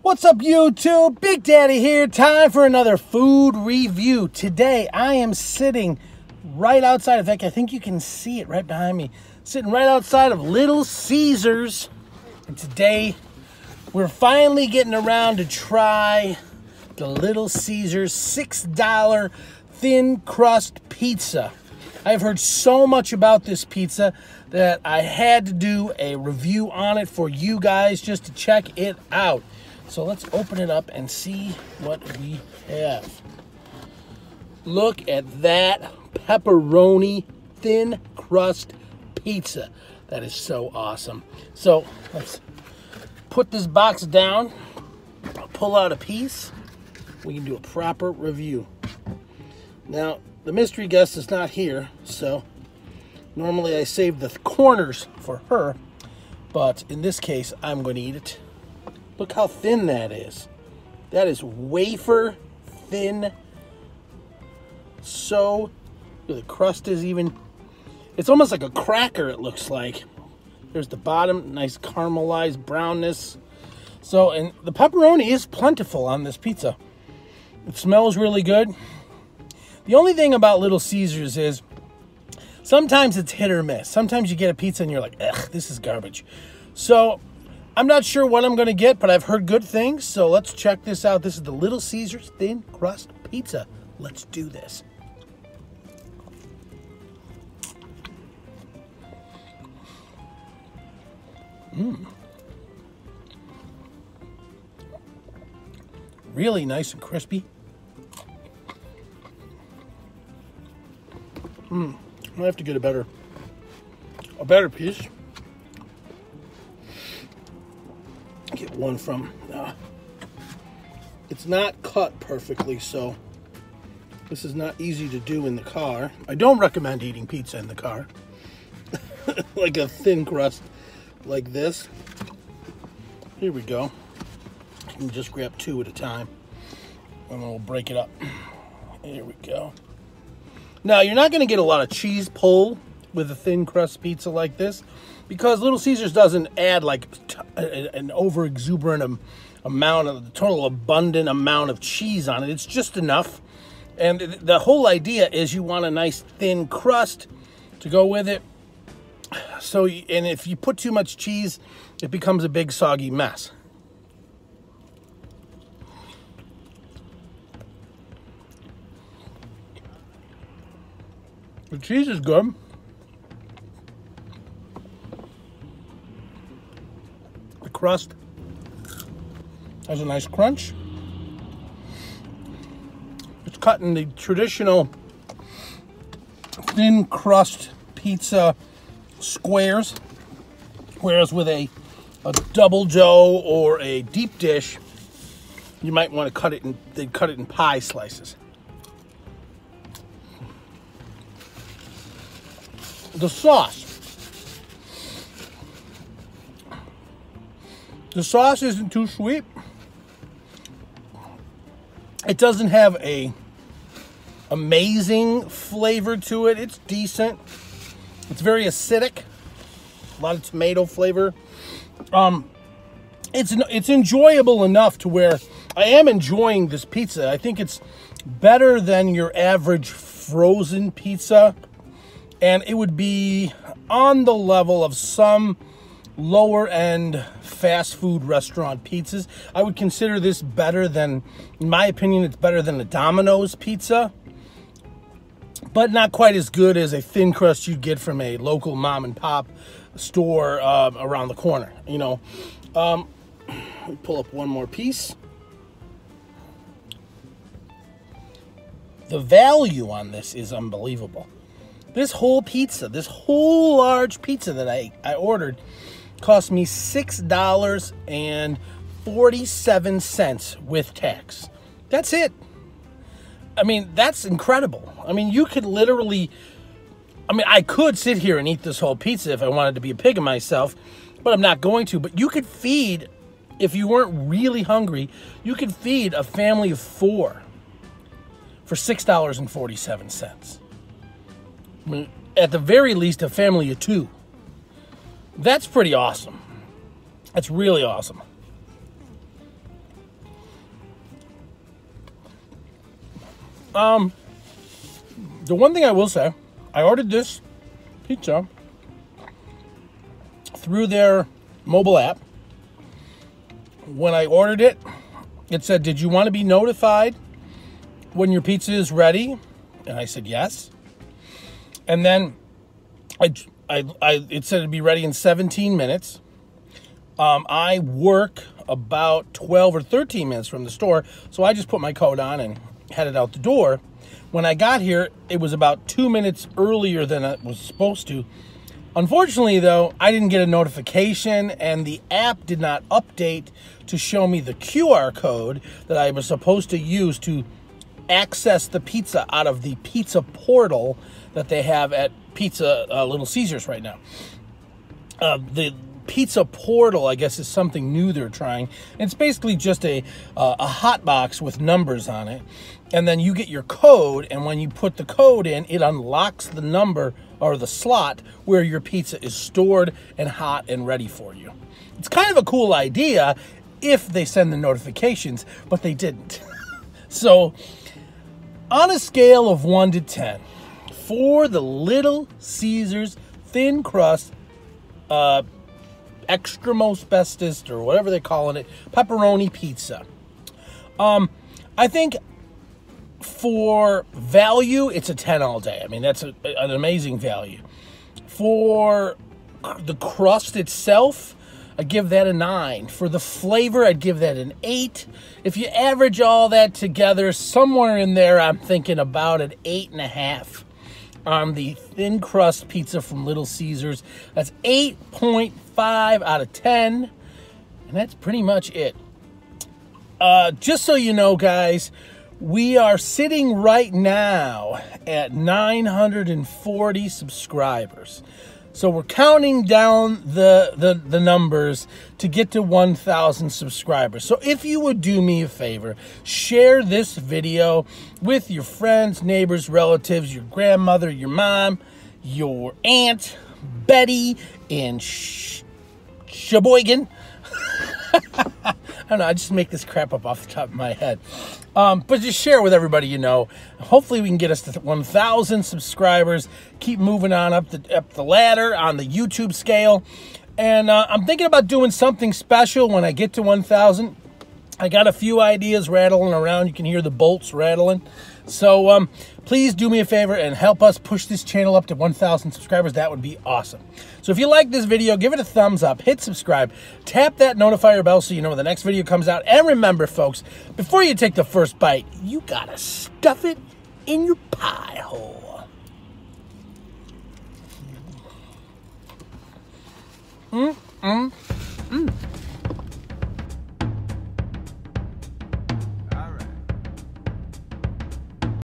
What's up, YouTube? Big Daddy here. Time for another food review. Today, I am sitting right outside. In fact, I think you can see it right behind me. Sitting right outside of Little Caesars. And today, we're finally getting around to try the Little Caesars $6 thin crust pizza. I've heard so much about this pizza that I had to do a review on it for you guys just to check it out. So let's open it up and see what we have. Look at that pepperoni thin crust pizza. That is so awesome. So let's put this box down, pull out a piece. We can do a proper review. Now, the mystery guest is not here, so normally I save the corners for her, but in this case, I'm going to eat it. Look how thin that is. That is wafer thin. So, the crust is even, it's almost like a cracker, it looks like. There's the bottom, nice caramelized brownness. So, and the pepperoni is plentiful on this pizza. It smells really good. The only thing about Little Caesars is sometimes it's hit or miss. Sometimes you get a pizza and you're like, ugh, this is garbage. So, I'm not sure what I'm going to get, but I've heard good things, so let's check this out. This is the Little Caesars Thin Crust Pizza. Let's do this. Really nice and crispy. I have to get a better piece. Get one from, it's not cut perfectly, so this is not easy to do in the car. I don't recommend eating pizza in the car. Like a thin crust like this. Here we go. You can just grab two at a time and we'll break it up. Here we go. Now, you're not going to get a lot of cheese pull with a thin crust pizza like this, because Little Caesars doesn't add like an over exuberant amount of total abundant amount of cheese on it. It's just enough. And the whole idea is you want a nice thin crust to go with it. So, and if you put too much cheese, it becomes a big soggy mess. The cheese is good. The crust has a nice crunch. It's cut in the traditional thin crust pizza squares, whereas with a double dough or a deep dish, you might want to cut it in, they'd cut it in pie slices. The sauce. The sauce isn't too sweet. It doesn't have a amazing flavor to it. It's decent. It's very acidic. A lot of tomato flavor. It's enjoyable enough to where I am enjoying this pizza. I think it's better than your average frozen pizza. And it would be on the level of some lower end fast food restaurant pizzas. I would consider this better than, in my opinion, it's better than a Domino's pizza, but not quite as good as a thin crust you'd get from a local mom and pop store around the corner, you know. We pull up one more piece. The value on this is unbelievable. This whole pizza, this whole large pizza that I ordered cost me $6.47 with tax. That's it. I mean, that's incredible. I mean, you could literally, I could sit here and eat this whole pizza if I wanted to be a pig of myself, but I'm not going to. But you could feed, if you weren't really hungry, you could feed a family of 4 for $6.47. I mean, at the very least, a family of 2. That's pretty awesome. That's really awesome. The one thing I will say, I ordered this pizza through their mobile app. When I ordered it, it said, "Did you want to be notified when your pizza is ready?" And I said yes. And then it said it'd be ready in 17 minutes. I work about 12 or 13 minutes from the store, so I just put my coat on and headed out the door. When I got here, it was about 2 minutes earlier than it was supposed to. Unfortunately, though, I didn't get a notification, and the app did not update to show me the QR code that I was supposed to use to access the pizza out of the pizza portal that they have at Little Caesars right now. The pizza portal, I guess, is something new they're trying. It's basically just a hot box with numbers on it, and then you get your code, and when you put the code in, it unlocks the number or the slot where your pizza is stored and hot and ready for you. It's kind of a cool idea if they send the notifications, but they didn't. So on a scale of 1 to 10 for the Little Caesars Thin Crust extra-most bestest, or whatever they're calling it, pepperoni pizza. I think for value, it's a 10 all day. I mean, that's an amazing value. For the crust itself, I give that a 9. For the flavor, I'd give that an 8. If you average all that together, somewhere in there, I'm thinking about an 8.5. On the thin crust pizza from Little Caesars. That's 8.5 out of 10. And that's pretty much it. Just so you know, guys, we are sitting right now at 940 subscribers. So we're counting down the numbers to get to 1,000 subscribers. So if you would do me a favor, share this video with your friends, neighbors, relatives, your grandmother, your mom, your aunt, Betty, in Sheboygan. I don't know, I just make this crap up off the top of my head. But just share with everybody you know. Hopefully we can get us to 1,000 subscribers. Keep moving on up the ladder on the YouTube scale. And I'm thinking about doing something special when I get to 1,000. I got a few ideas rattling around. You can hear the bolts rattling. So please do me a favor and help us push this channel up to 1,000 subscribers. That would be awesome. So if you like this video, give it a thumbs up, hit subscribe, tap that notifier bell so you know when the next video comes out. And remember, folks, before you take the first bite, you gotta stuff it in your pie hole. Mm-mm.